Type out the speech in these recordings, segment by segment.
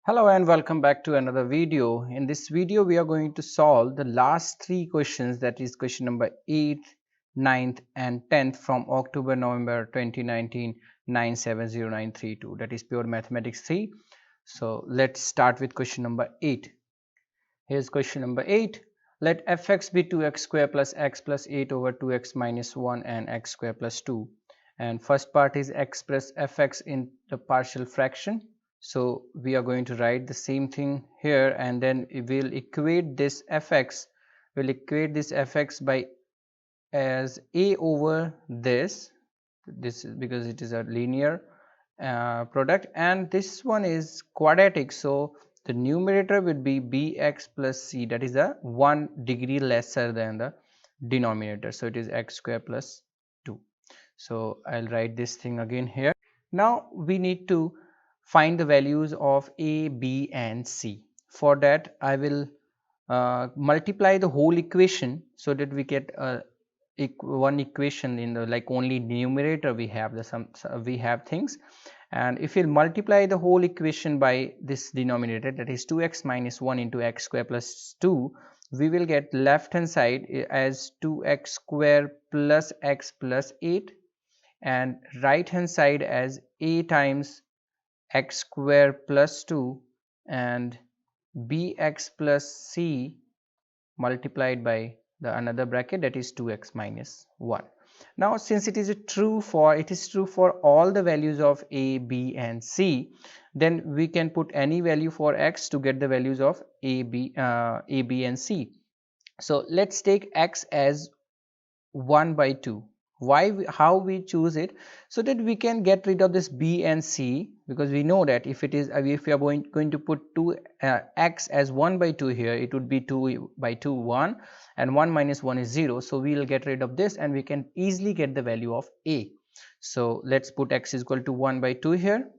Hello and welcome back to another video. In this video we are going to solve the last three questions, that is question number 8, 9th and 10th from October November 2019 970932, that is pure mathematics 3. So let's start with question number 8. Here's question number 8. Let fx be 2x square plus x plus 8 over 2x minus 1 and x square plus 2. And first part is express fx in the partial fraction. So we are going to write the same thing here, and then we'll equate this fx. We'll equate this fx by as a over this. This is because it is a linear product, and this one is quadratic. So the numerator would be bx plus c, that is a 1 degree lesser than the denominator. So it is x square plus 2. So I'll write this thing again here. Now we need to find the values of a, b and c. For that I will multiply the whole equation so that we get one equation in the only numerator we have we have things. And if we multiply the whole equation by this denominator, that is 2x minus 1 into x square plus 2, we will get left hand side as 2x square plus x plus 8, and right hand side as a times x square plus 2 and bx plus c multiplied by the another bracket, that is 2x minus 1. Now since it is true for all the values of a, b and c, then we can put any value for x to get the values of a, b and c. So let's take x as 1 by 2. How we choose it? So that we can get rid of this b and c, because we know that if we are going to put 2 x as 1 by 2 here, it would be 2 by 2 1, and 1 minus 1 is 0. So we will get rid of this and we can easily get the value of a. So let's put x is equal to 1 by 2 here.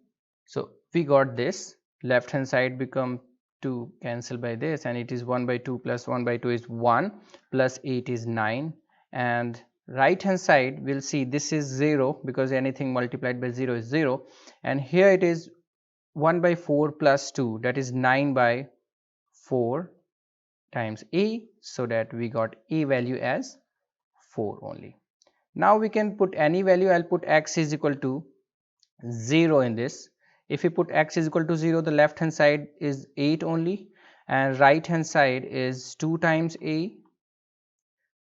So we got this. Left hand side become 2 cancel by this, and it is 1 by 2 plus 1 by 2 is 1 plus 8 is 9, and right hand side we'll see this is 0 because anything multiplied by 0 is 0, and here it is 1 by 4 plus 2, that is 9 by 4 times a, so that we got a value as 4 only. Now we can put any value. I'll put x is equal to 0 in this. If we put x is equal to 0, the left hand side is 8 only, and right hand side is 2 times a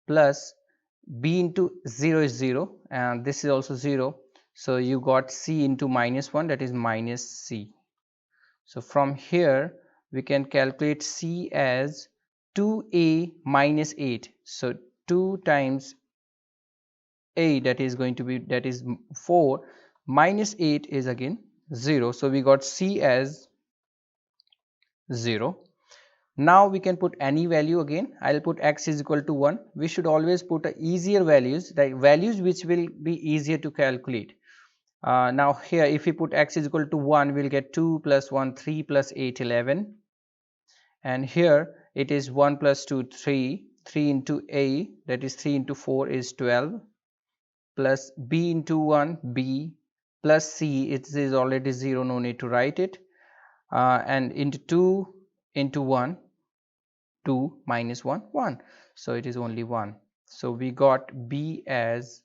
plus b into 0 is 0, and this is also 0. So you got c into minus 1, that is minus c. So from here we can calculate c as 2a minus 8. So 2 times a, that is going to be, that is 4, minus 8 is again 0. So we got c as 0. Now we can put any value again. I'll put x is equal to 1. We should always put easier values, the values which will be easier to calculate. Now here if we put x is equal to 1, we'll get 2 plus 1 3 plus 8 11, and here it is 1 plus 2 3, 3 into a, that is 3 into 4 is 12, plus b into 1 b, plus c, it is already 0, no need to write it, and into 2 into 1 2 minus 1 1, so it is only 1. So we got b as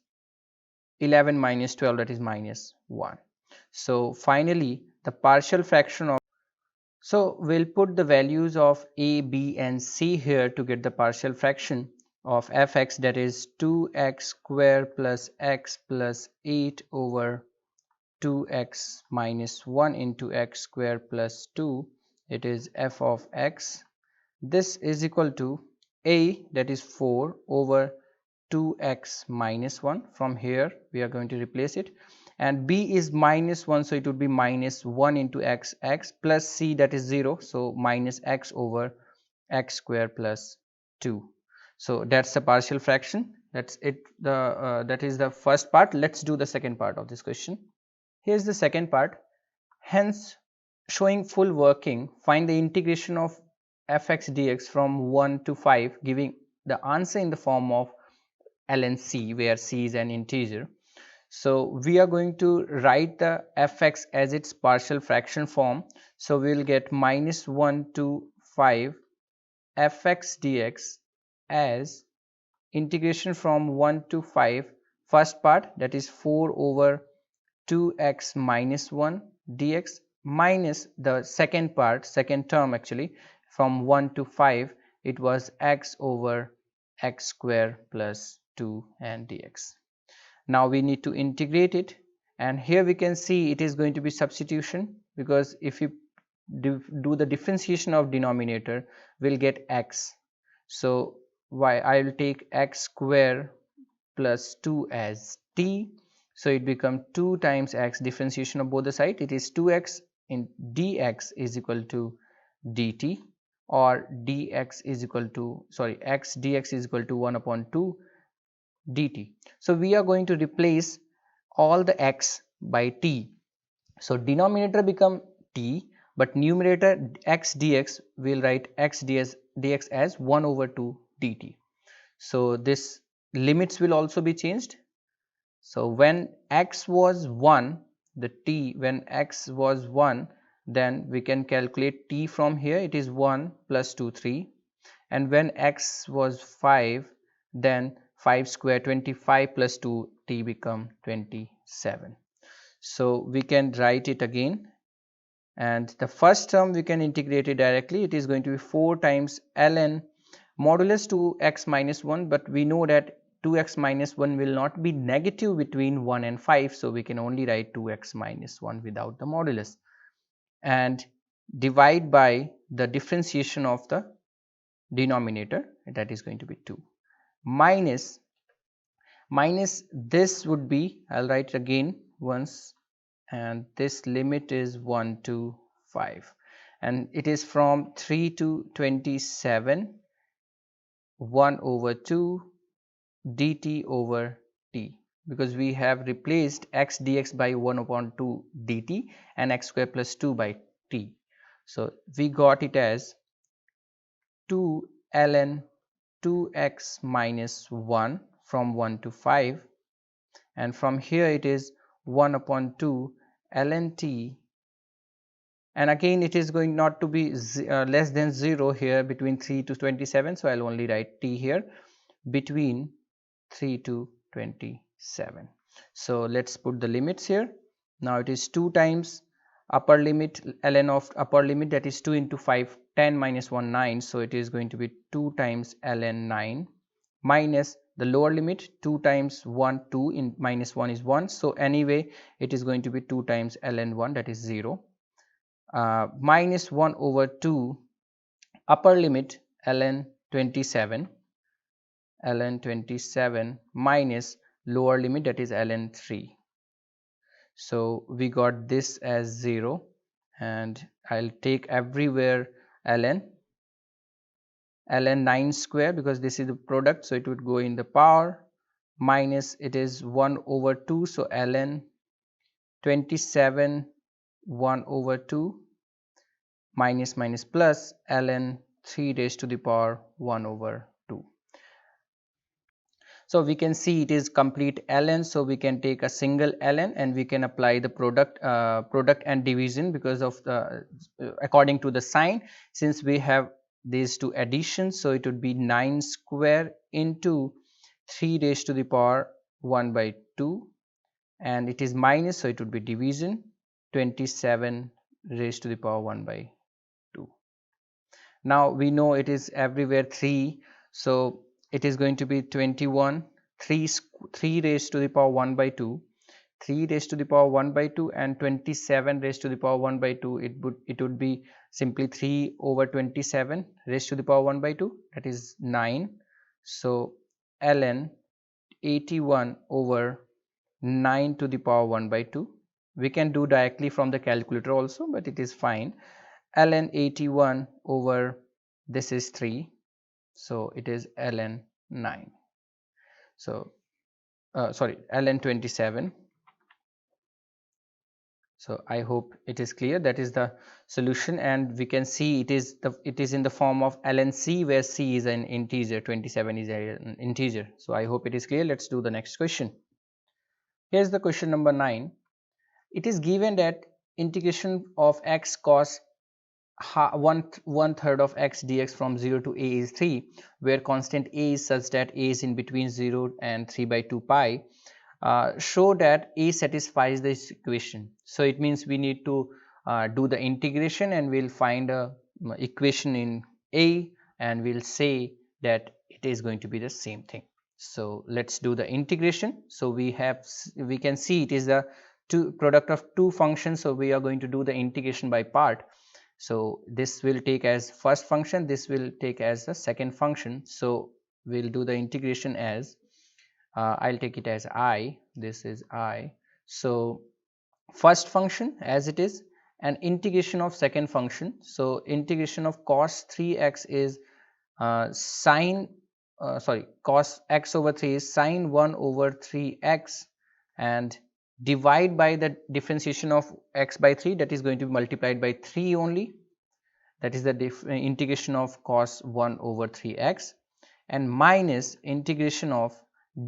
11 minus 12, that is minus 1. So finally the partial fraction of, so we'll put the values of a, b and c here to get the partial fraction of fx, that is 2x square plus x plus 8 over 2x minus 1 into x square plus 2, it is f of x. This is equal to a, that is 4 over 2x minus 1. From here we are going to replace it, and b is minus 1, so it would be minus 1 into x plus c, that is 0, so minus x over x square plus 2. So that's the partial fraction. That's it. That is the first part. Let's do the second part of this question. Here's the second part. Hence, showing full working, find the integration of fx dx from 1 to 5, giving the answer in the form of ln c, where c is an integer. So we are going to write the fx as its partial fraction form. So we will get minus 1 to 5 fx dx as integration from 1 to 5, first part, that is 4 over 2x minus 1 dx, minus the second part, second term actually, from 1 to 5 it was x over x square plus 2 and dx. Now we need to integrate it, and here we can see it is going to be substitution, because if you do the differentiation of denominator, we'll get x. So why I will take x square plus 2 as t, so it becomes 2 times x, differentiation of both the side, it is 2x in dx is equal to dt, or dx is equal to, sorry, x dx is equal to 1 upon 2 dt. So we are going to replace all the x by t. So denominator become t, but numerator x dx, will write x dx as 1 over 2 dt. So this limits will also be changed. So when x was 1, the t, when x was 1, then we can calculate t from here, it is 1 plus 2 3, and when x was 5, then 5 square 25 plus 2 t become 27. So we can write it again, and the first term we can integrate it directly, it is going to be 4 times ln modulus 2x minus 1, but we know that 2x minus 1 will not be negative between 1 and 5, so we can only write 2x minus 1 without the modulus, and divide by the differentiation of the denominator, that is going to be 2, minus this would be, I'll write it again once, and this limit is 1 to 5, and it is from 3 to 27, 1 over 2 dt over t, because we have replaced x dx by 1 upon 2 dt and x square plus 2 by t. So we got it as 2 ln 2x minus 1 from 1 to 5, and from here it is 1 upon 2 ln t, and again it is going not to be less than 0 here between 3 to 27, so I'll only write t here, between 3 to 27. So let's put the limits here. Now it is 2 times upper limit ln of upper limit, that is 2 into 5, 10 minus 1 9, so it is going to be 2 times ln 9, minus the lower limit 2 times 1 2, in minus 1 is 1, so anyway it is going to be 2 times ln 1, that is 0, minus 1 over 2 upper limit ln 27 minus lower limit, that is ln 3. So we got this as 0, and I'll take everywhere ln 9 square, because this is the product, so it would go in the power, minus it is 1 over 2, so ln 27 1 over 2, minus minus plus ln 3 raised to the power 1 over 2. So we can see it is complete ln, so we can take a single ln and we can apply the product and division, because of the according to the sign, since we have these two additions, so it would be 9 square into 3 raised to the power 1 by 2, and it is minus, so it would be division, 27 raised to the power 1 by 2. Now we know it is everywhere 3, so it is going to be 21, 3 raised to the power 1 by 2, 3 raised to the power 1 by 2, and 27 raised to the power 1 by 2, it would be simply 3 over 27 raised to the power 1 by 2, that is 9. So ln 81 over 9 to the power 1 by 2, we can do directly from the calculator also, but it is fine. Ln 81 over, this is 3, so it is ln 9, so sorry, ln 27. So I hope it is clear, that is the solution, and we can see it is in the form of ln c, where c is an integer, 27 is an integer. So I hope it is clear. Let's do the next question. Here's the question number 9. It is given that integration of x cos one third of x dx from 0 to a is 3, where constant a is such that a is in between 0 and 3 by 2 pi. Show that a satisfies this equation. So it means we need to do the integration, and we'll find a equation in a, and we'll say that it is going to be the same thing. So let's do the integration. So we can see it is the product of two functions, so we are going to do the integration by part. So this will take as first function, this will take as the second function. So we'll do the integration as I'll take it as I, this is I. So first function as it is, and integration of second function. So integration of cos 3x is cos x over 3 is sine 1 over 3x, and divide by the differentiation of x by 3, that is going to be multiplied by 3 only, that is the integration of cos 1 over 3x, and minus integration of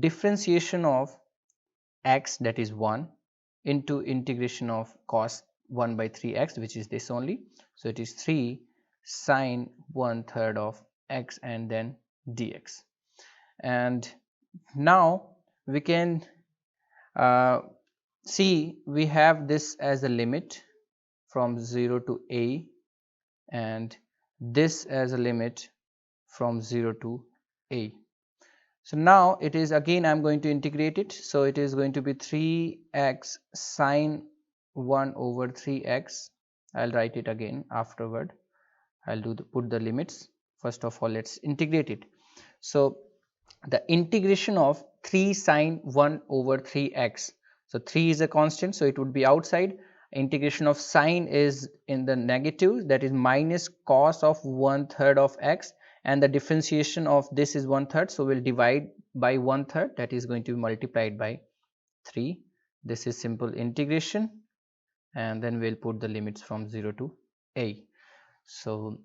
differentiation of x, that is 1, into integration of cos 1 by 3x, which is this only. So it is 3 sine 1/3 of x and then dx. And now we can see we have this as a limit from 0 to a, and this as a limit from 0 to a. So now it is again I'm going to integrate it. So it is going to be 3x sine 1 over 3x. I'll write it again afterward. I'll put the limits. First of all, let's integrate it. So the integration of 3 sine 1 over 3x. So 3 is a constant, so it would be outside. Integration of sine is in the negative, that is minus cos of 1/3 of x, and the differentiation of this is 1/3, so we'll divide by 1/3, that is going to be multiplied by 3. This is simple integration, and then we'll put the limits from 0 to a. So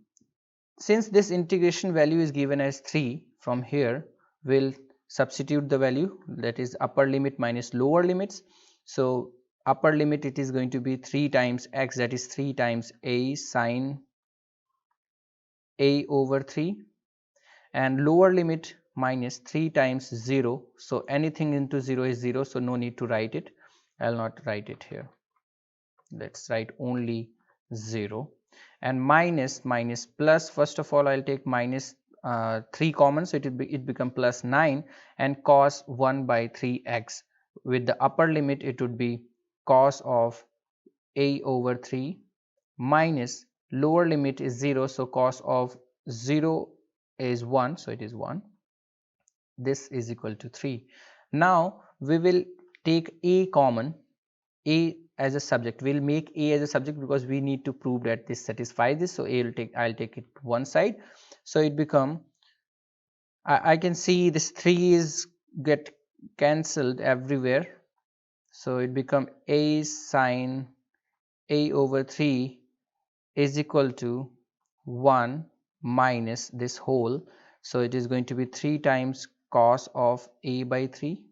since this integration value is given as 3, from here we'll substitute the value, that is upper limit minus lower limits. So upper limit, it is going to be 3 times x, that is 3 times a sine a over 3, and lower limit minus 3 times 0. So anything into 0 is 0, so no need to write it. I'll not write it here. Let's write only 0, and minus plus. First of all, I'll take minus 3 common, so it become plus 9, and cos 1 by 3x. With the upper limit, it would be cos of a over 3, minus lower limit is 0, so cos of 0 is 1, so it is 1. This is equal to 3. Now we will take a common, a as a subject. We'll make a as a subject because we need to prove that this satisfies this. So I'll take it one side. So it become, I can see this 3 is get cancelled everywhere. So it become a sine a over 3 is equal to 1 minus this whole. So it is going to be 3 times cos of a by 3,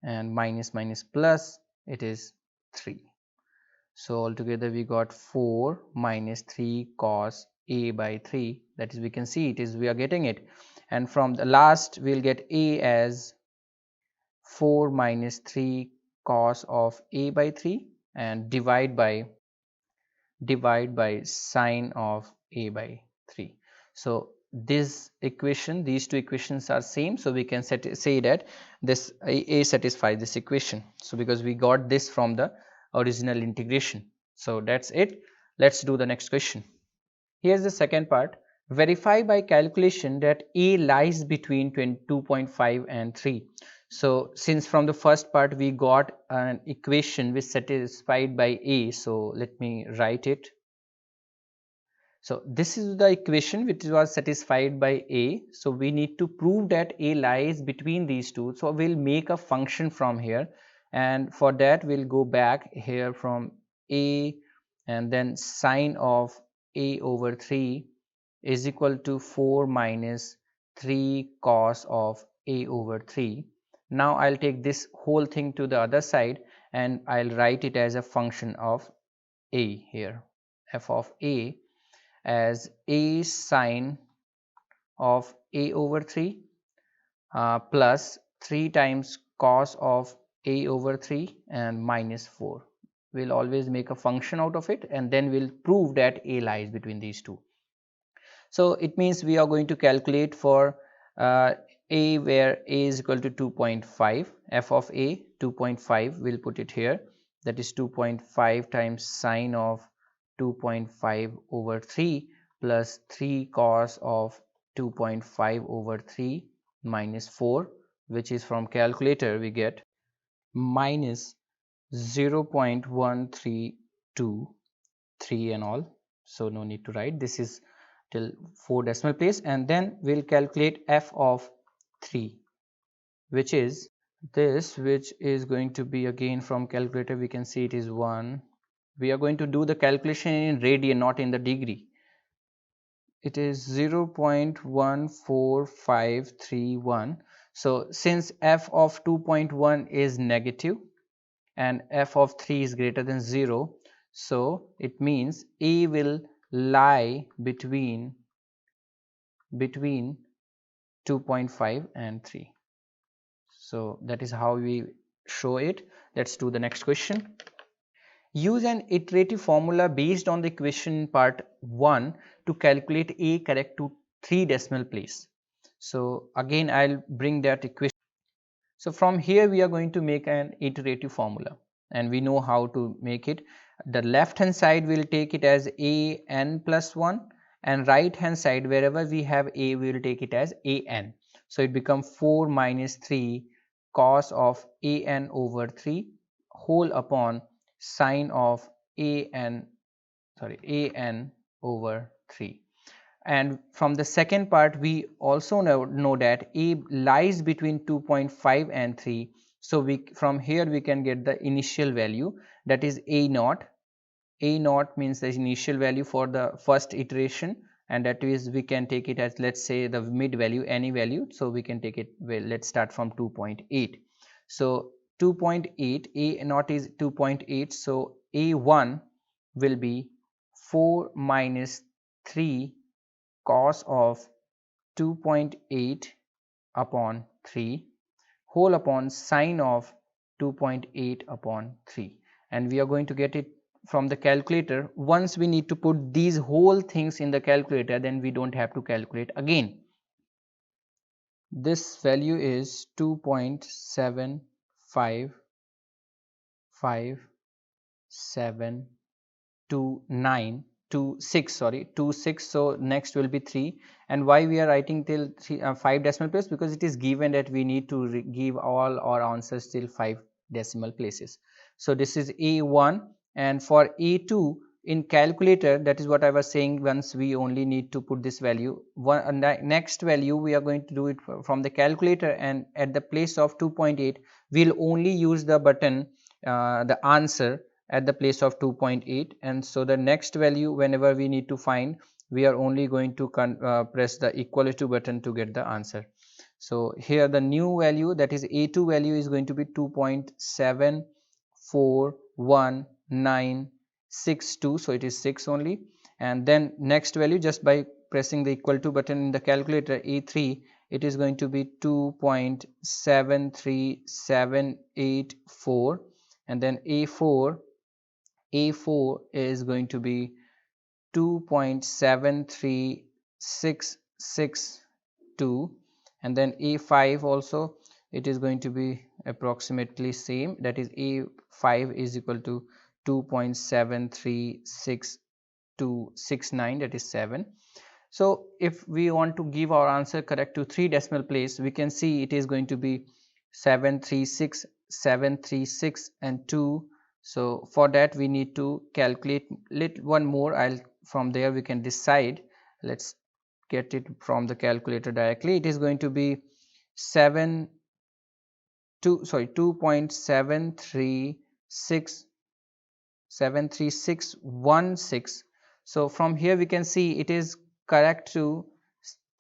and minus plus, it is 3. So altogether we got 4 minus 3 cos a by 3, that is, we can see it is, we are getting it. And from the last we'll get a as 4 minus 3 cos of a by 3, and divide by sine of a by 3. So this equation, these two equations are same, so we can say that this a satisfies this equation. So because we got this from the original integration. So that's it. Let's do the next question. Here's the second part. Verify by calculation that a lies between 2.5 and 3. So since from the first part we got an equation which satisfied by a, so let me write it. So this is the equation which was satisfied by a. So we need to prove that a lies between these two. So we'll make a function from here, and for that we'll go back here from a, and then sine of a over 3 is equal to 4 minus 3 cos of a over 3. Now I'll take this whole thing to the other side and I'll write it as a function of a here, f of a as a sine of a over 3 plus 3 times cos of a over 3 and minus 4. We'll always make a function out of it and then we'll prove that a lies between these two. So it means we are going to calculate for a where a is equal to 2.5, f of a 2.5, we'll put it here, that is 2.5 times sine of 2.5 over 3 plus 3 cos of 2.5 over 3 minus 4, which is from calculator we get minus 0.1323 and all, so no need to write, this is till 4 decimal place, and then we'll calculate f of 3, which is this, which is going to be again from calculator we can see it is 1. We are going to do the calculation in radian, not in the degree. It is 0.14531. So since f of 2.1 is negative and f of 3 is greater than 0, so it means a will lie between 2.5 and 3. So that is how we show it. Let's do the next question. Use an iterative formula based on the equation part 1 to calculate a correct to 3 decimal place. So again I'll bring that equation. So from here we are going to make an iterative formula and we know how to make it. The left hand side will take it as a n plus 1 and right hand side wherever we have a we will take it as a n. So it becomes 4 minus 3 cos of a n over 3 whole upon sine of a n over 3. And from the second part we also know that a lies between 2.5 and 3, so we from here we can get the initial value, that is a naught. A naught means the initial value for the first iteration, and that is we can take it as, let's say, the mid value, any value, so we can take it, well, let's start from 2.8. so 2.8, a naught is 2.8, so a1 will be 4 minus 3 cos of 2.8 upon 3 whole upon sine of 2.8 upon 3, and we are going to get it from the calculator. Once we need to put these whole things in the calculator, then we don't have to calculate again. This value is 2.75579 26, so next will be 3. And why we are writing till 5 decimal place? Because it is given that we need to give all our answers till 5 decimal places. So this is a1, and for a2 in calculator, that is what I was saying, once we only need to put this value, next value we are going to do it from the calculator, and at the place of 2.8 we'll only use the button the answer at the place of 2.8, and so the next value whenever we need to find, we are only going to press the equal to button to get the answer. So here the new value, that is a2 value, is going to be 2.741962, so it is 6 only. And then next value, just by pressing the equal to button in the calculator, a3, it is going to be 2.73784, and then a4 is going to be 2.73662, and then a5 also, it is going to be approximately same, that is a5 is equal to 2.736269, that is 7. So if we want to give our answer correct to 3 decimal place, we can see it is going to be 736, 736 and 2. So for that we need to calculate one more. From there we can decide. Let's get it from the calculator directly. It is going to be 2.73616. So from here we can see it is correct to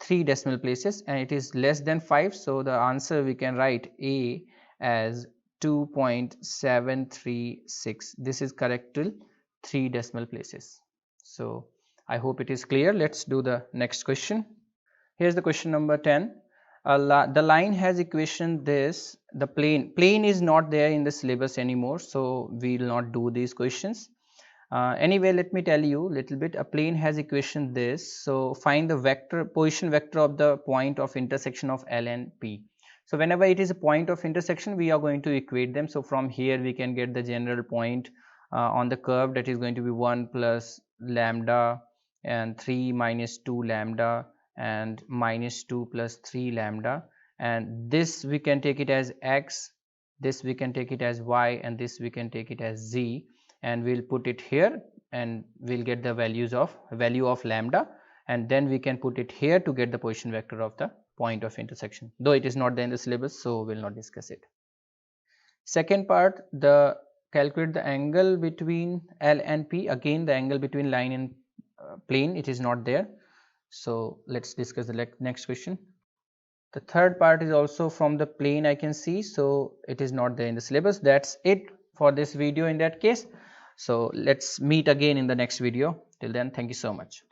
3 decimal places and it is less than 5, so the answer we can write A as 2.736. this is correct till 3 decimal places. So I hope it is clear. Let's do the next question. Here's the question number 10. The line has equation this. The plane is not there in the syllabus anymore, so we will not do these questions. Anyway, let me tell you a little bit. A plane has equation this. So find the vector position vector of the point of intersection of L and P. So whenever it is a point of intersection, we are going to equate them. So from here we can get the general point on the curve, that is going to be 1 plus lambda and 3 minus 2 lambda and minus 2 plus 3 lambda, and this we can take it as x, this we can take it as y, and this we can take it as z, and we'll put it here and we'll get the value of lambda, and then we can put it here to get the position vector of the point of intersection, though it is not there in the syllabus, so we'll not discuss it. Second part, the calculate the angle between L and P. Again, the angle between line and plane, it is not there. So let's discuss the next question. The third part is also from the plane, I can see, so it is not there in the syllabus. That's it for this video in that case. So let's meet again in the next video. Till then, thank you so much.